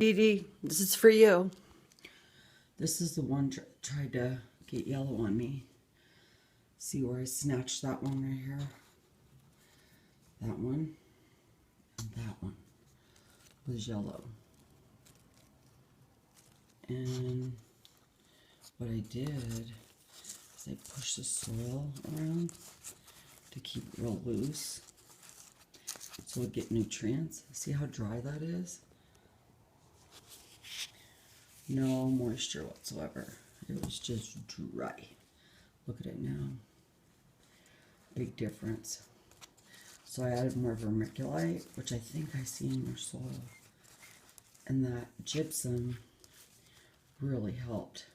Didi, this is for you. This is the one tried to get yellow on me. See where I snatched that one right here? That one and that one was yellow. And what I did is I pushed the soil around to keep it real loose so it'd get nutrients. See how dry that is? No moisture whatsoever. It was just dry. Look at it now. Big difference. So I added more vermiculite, which I think I see in your soil. And that gypsum really helped,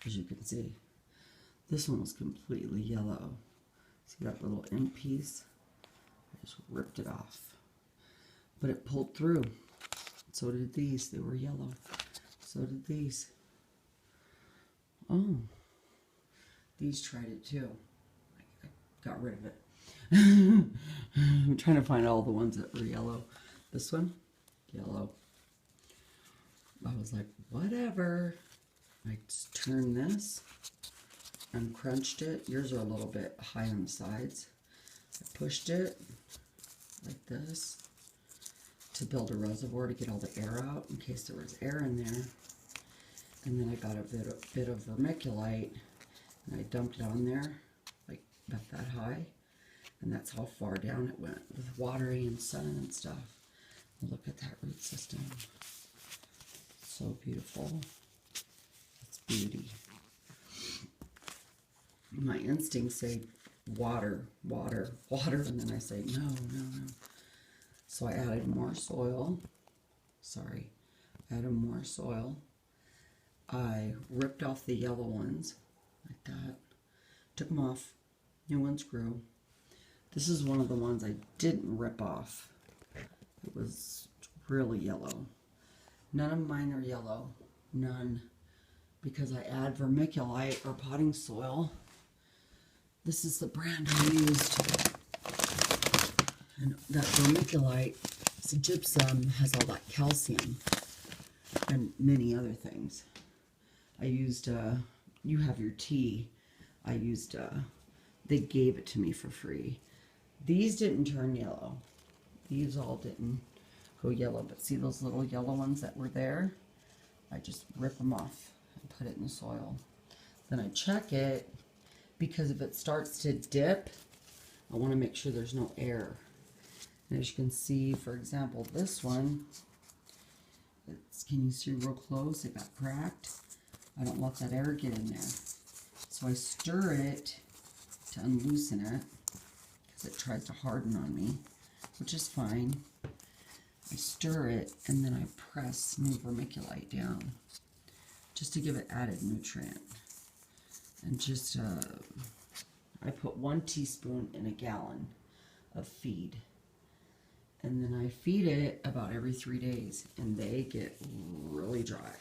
as you can see. This one was completely yellow. See that little end piece? I just ripped it off. But it pulled through. So did these. They were yellow. So did these. Oh, these tried it too. I got rid of it. I'm trying to find all the ones that were yellow. This one, yellow. I was like, whatever. I just turned this and crunched it. Yours are a little bit high on the sides. I pushed it like this to build a reservoir to get all the air out in case there was air in there. And then I got a bit of vermiculite and I dumped it on there like about that high. And that's how far down it went with watering and sun and stuff. Look at that root system. So beautiful. It's beauty. My instincts say water, water, water, and then I say no, no, no. So I added more soil. Sorry, added more soil. I ripped off the yellow ones like that. Took them off. New ones grew. This is one of the ones I didn't rip off. It was really yellow. None of mine are yellow. None. Because I add vermiculite or potting soil. This is the brand I used. And that vermiculite, it's gypsum, has all that calcium and many other things. I used, you have your tea. I used, they gave it to me for free. These didn't turn yellow. These all didn't go yellow, but see those little yellow ones that were there? I just rip them off and put it in the soil. Then I check it, because if it starts to dip, I want to make sure there's no air. And as you can see, for example, this one, can you see real close? It got cracked. I don't let that air get in there. So I stir it to unloosen it, because it tries to harden on me, which is fine. I stir it, and then I press new vermiculite down, just to give it added nutrient. And just, I put 1 teaspoon in a gallon of feed. And then I feed it about every 3 days, and they get really dry.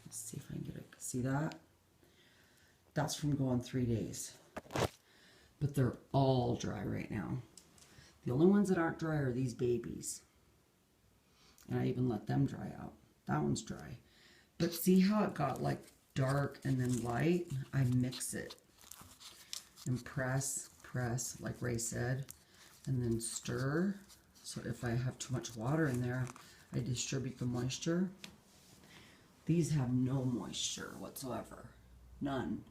Let's see if I can get it. See that? That's from going 3 days. But they're all dry right now. The only ones that aren't dry are these babies. And I even let them dry out. That one's dry. But see how it got like dark and then light? I mix it. And press, like Ray said. And then stir. So if I have too much water in there, I distribute the moisture. These have no moisture whatsoever. None.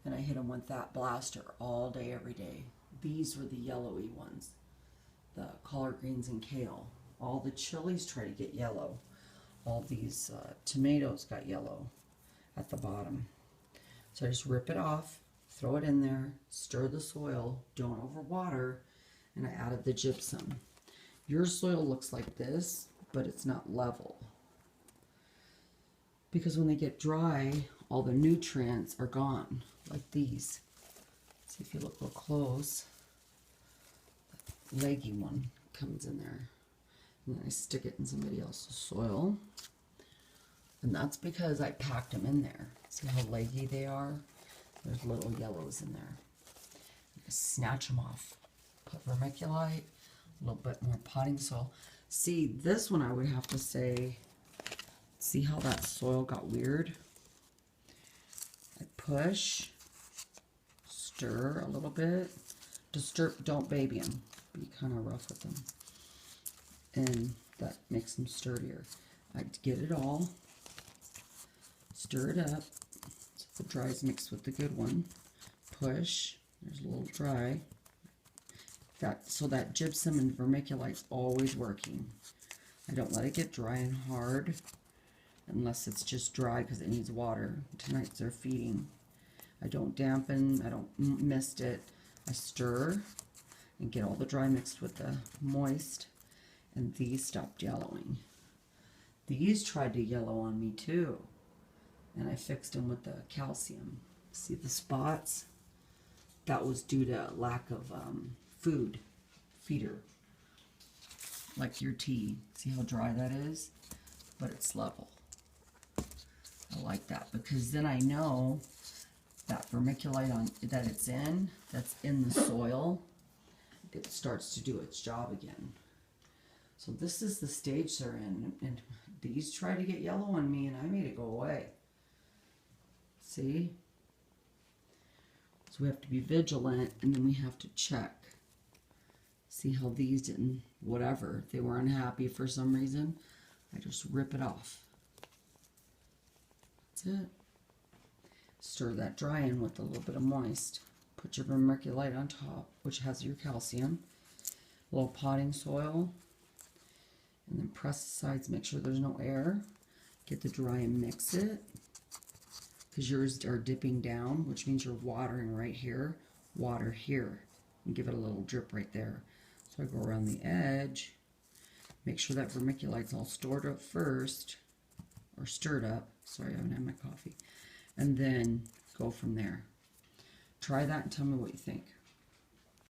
And I hit them with that blaster all day, every day. These were the yellowy ones. The collard greens and kale. All the chilies try to get yellow. All these tomatoes got yellow at the bottom. So I just rip it off, throw it in there, stir the soil, don't overwater, and I added the gypsum. Your soil looks like this, but it's not level. Because when they get dry, all the nutrients are gone, like these. See if you look real close. That leggy one comes in there. And then I stick it in somebody else's soil. And that's because I packed them in there. See how leggy they are? There's little yellows in there. You just snatch them off. Put vermiculite, a little bit more potting soil. See, this one I would have to say See how that soil got weird? I push, stir a little bit. Disturb, don't baby them. Be kind of rough with them. And that makes them sturdier. I get it all. Stir it up. So the dry is mixed with the good one. Push. There's a little dry. So that gypsum and vermiculite's always working. I don't let it get dry and hard unless it's just dry because it needs water. Tonight's their feeding. I don't dampen. I don't mist it. I stir and get all the dry mixed with the moist, and these stopped yellowing. These tried to yellow on me too, and I fixed them with the calcium. See the spots? That was due to lack of feeder, like your tea. See how dry that is? But it's level. I like that because then I know that vermiculite that's in the soil, it starts to do its job again. So this is the stage they're in, and these try to get yellow on me, and I made it go away. See? So we have to be vigilant, and then we have to check. See how these didn't, whatever, if they were unhappy for some reason, I just rip it off. That's it. Stir that dry in with a little bit of moist. Put your vermiculite on top, which has your calcium. A little potting soil. And then press the sides, make sure there's no air. Get the dry and mix it. Because yours are dipping down, which means you're watering right here. Water here. And give it a little drip right there. So I go around the edge. Make sure that vermiculite's all stored up first. Or stirred up. Sorry, I haven't had my coffee. And then go from there. Try that and tell me what you think.